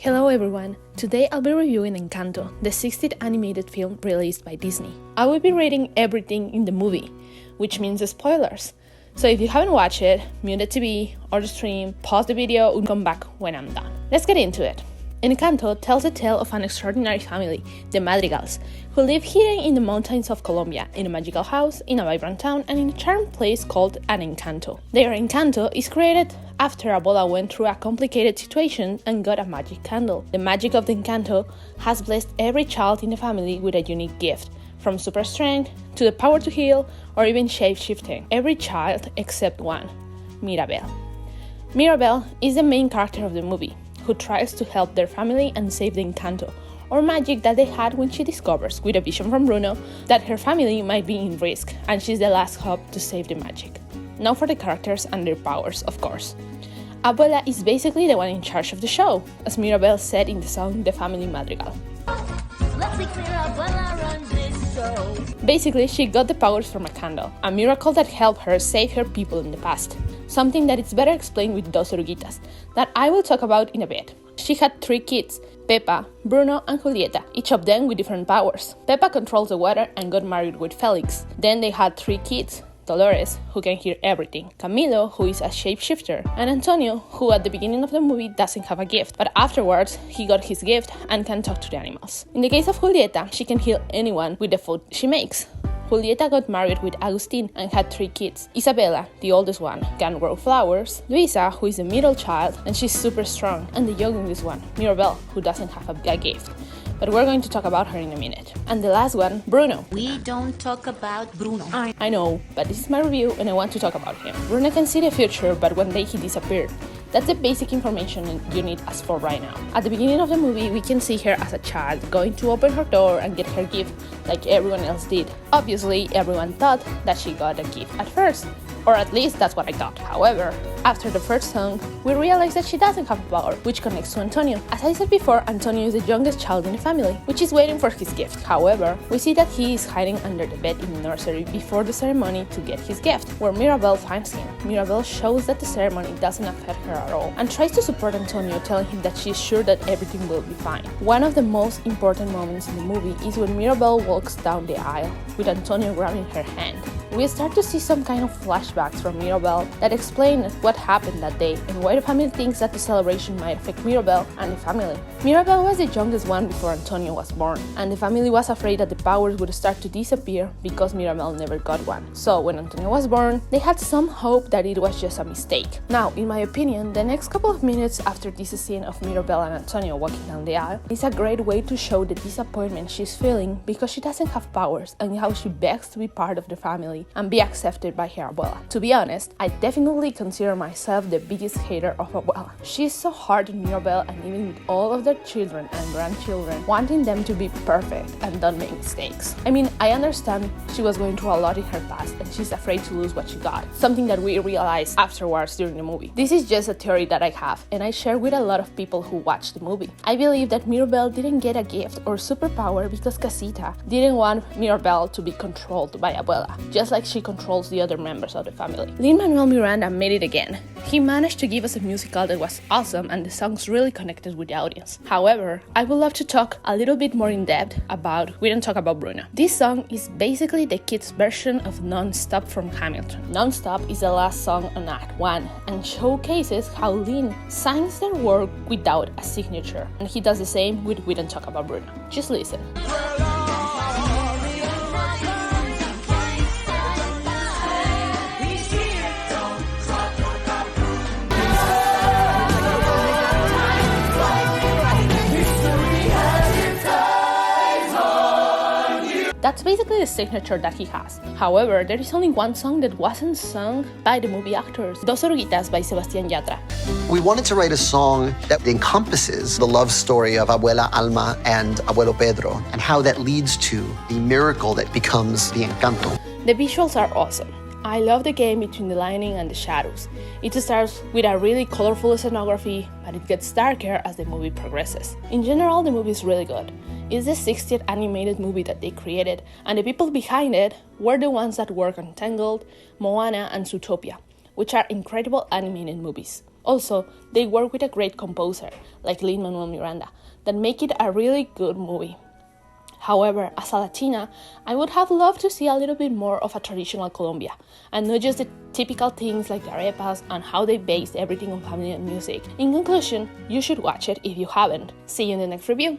Hello everyone! Today I'll be reviewing Encanto, the 60th animated film released by Disney. I will be rating everything in the movie, which means spoilers. So if you haven't watched it, mute the TV or the stream, pause the video and come back when I'm done. Let's get into it. Encanto tells the tale of an extraordinary family, the Madrigals, who live hidden in the mountains of Colombia, in a magical house, in a vibrant town, and in a charmed place called an Encanto. Their Encanto is created after Abuela went through a complicated situation and got a magic candle. The magic of the Encanto has blessed every child in the family with a unique gift, from super strength to the power to heal or even shape-shifting. Every child except one, Mirabel. Mirabel is the main character of the movie, who tries to help their family and save the Encanto, or magic that they had when she discovers, with a vision from Bruno, that her family might be in risk, and she's the last hope to save the magic. Now for the characters and their powers, of course. Abuela is basically the one in charge of the show, as Mirabel said in the song The Family Madrigal. Let's be clear, Abuela runs this show. Basically, she got the powers from a candle, a miracle that helped her save her people in the past. Something that is better explained with Dos Oruguitas, that I will talk about in a bit. She had 3 kids, Pepa, Bruno, and Julieta, each of them with different powers. Pepa controls the weather and got married with Felix. Then they had 3 kids, Dolores, who can hear everything, Camilo, who is a shapeshifter, and Antonio, who at the beginning of the movie doesn't have a gift, but afterwards he got his gift and can talk to the animals. In the case of Julieta, she can heal anyone with the food she makes. Julieta got married with Agustin and had 3 kids. Isabela, the oldest one, can grow flowers. Luisa, who is the middle child, and she's super strong. And the youngest one, Mirabel, who doesn't have a gift. But we're going to talk about her in a minute. And the last one, Bruno. We don't talk about Bruno. I know, but this is my review and I want to talk about him. Bruno can see the future, but one day he disappeared. That's the basic information you need us for right now. At the beginning of the movie, we can see her as a child, going to open her door and get her gift like everyone else did. Obviously, everyone thought that she got a gift at first, or at least that's what I thought. However, after the first song, we realize that she doesn't have a power, which connects to Antonio. As I said before, Antonio is the youngest child in the family, which is waiting for his gift. However, we see that he is hiding under the bed in the nursery before the ceremony to get his gift, where Mirabel finds him. Mirabel shows that the ceremony doesn't affect her at all, and tries to support Antonio, telling him that she is sure that everything will be fine. One of the most important moments in the movie is when Mirabel walks down the aisle, with Antonio grabbing her hand. We start to see some kind of flashbacks from Mirabel that explain what happened that day and why the family thinks that the celebration might affect Mirabel and the family. Mirabel was the youngest one before Antonio was born, and the family was afraid that the powers would start to disappear because Mirabel never got one. So when Antonio was born, they had some hope that it was just a mistake. Now, in my opinion, the next couple of minutes after this scene of Mirabel and Antonio walking down the aisle is a great way to show the disappointment she's feeling because she doesn't have powers, and how she begs to be part of the family and be accepted by her abuela. To be honest, I definitely consider myself the biggest hater of abuela. She's so hard on Mirabel, and even with all of their children and grandchildren, wanting them to be perfect and don't make mistakes. I mean, I understand she was going through a lot in her past and she's afraid to lose what she got, something that we realized afterwards during the movie. This is just a theory that I have, and I share with a lot of people who watched the movie. I believe that Mirabel didn't get a gift or superpower because Casita didn't want Mirabel to be controlled by abuela, just like she controls the other members of the family. Lin-Manuel Miranda made it again. He managed to give us a musical that was awesome, and the songs really connected with the audience. However, I would love to talk a little bit more in depth about We Don't Talk About Bruno. This song is basically the kids' version of Non-Stop from Hamilton. Non-Stop is the last song on Act 1 and showcases how Lin signs their work without a signature, and he does the same with We Don't Talk About Bruno. Just listen. That's basically the signature that he has. However, there is only one song that wasn't sung by the movie actors, Dos Oruguitas by Sebastián Yatra. We wanted to write a song that encompasses the love story of Abuela Alma and Abuelo Pedro, and how that leads to the miracle that becomes the Encanto. The visuals are awesome. I love the game between the lighting and the shadows. It starts with a really colorful scenography, but it gets darker as the movie progresses. In general, the movie is really good. It's the 60th animated movie that they created, and the people behind it were the ones that work on Tangled, Moana, and Zootopia, which are incredible animated movies. Also, they work with a great composer, like Lin-Manuel Miranda, that make it a really good movie. However, as a Latina, I would have loved to see a little bit more of a traditional Colombia, and not just the typical things like the arepas and how they base everything on family and music. In conclusion, you should watch it if you haven't. See you in the next review!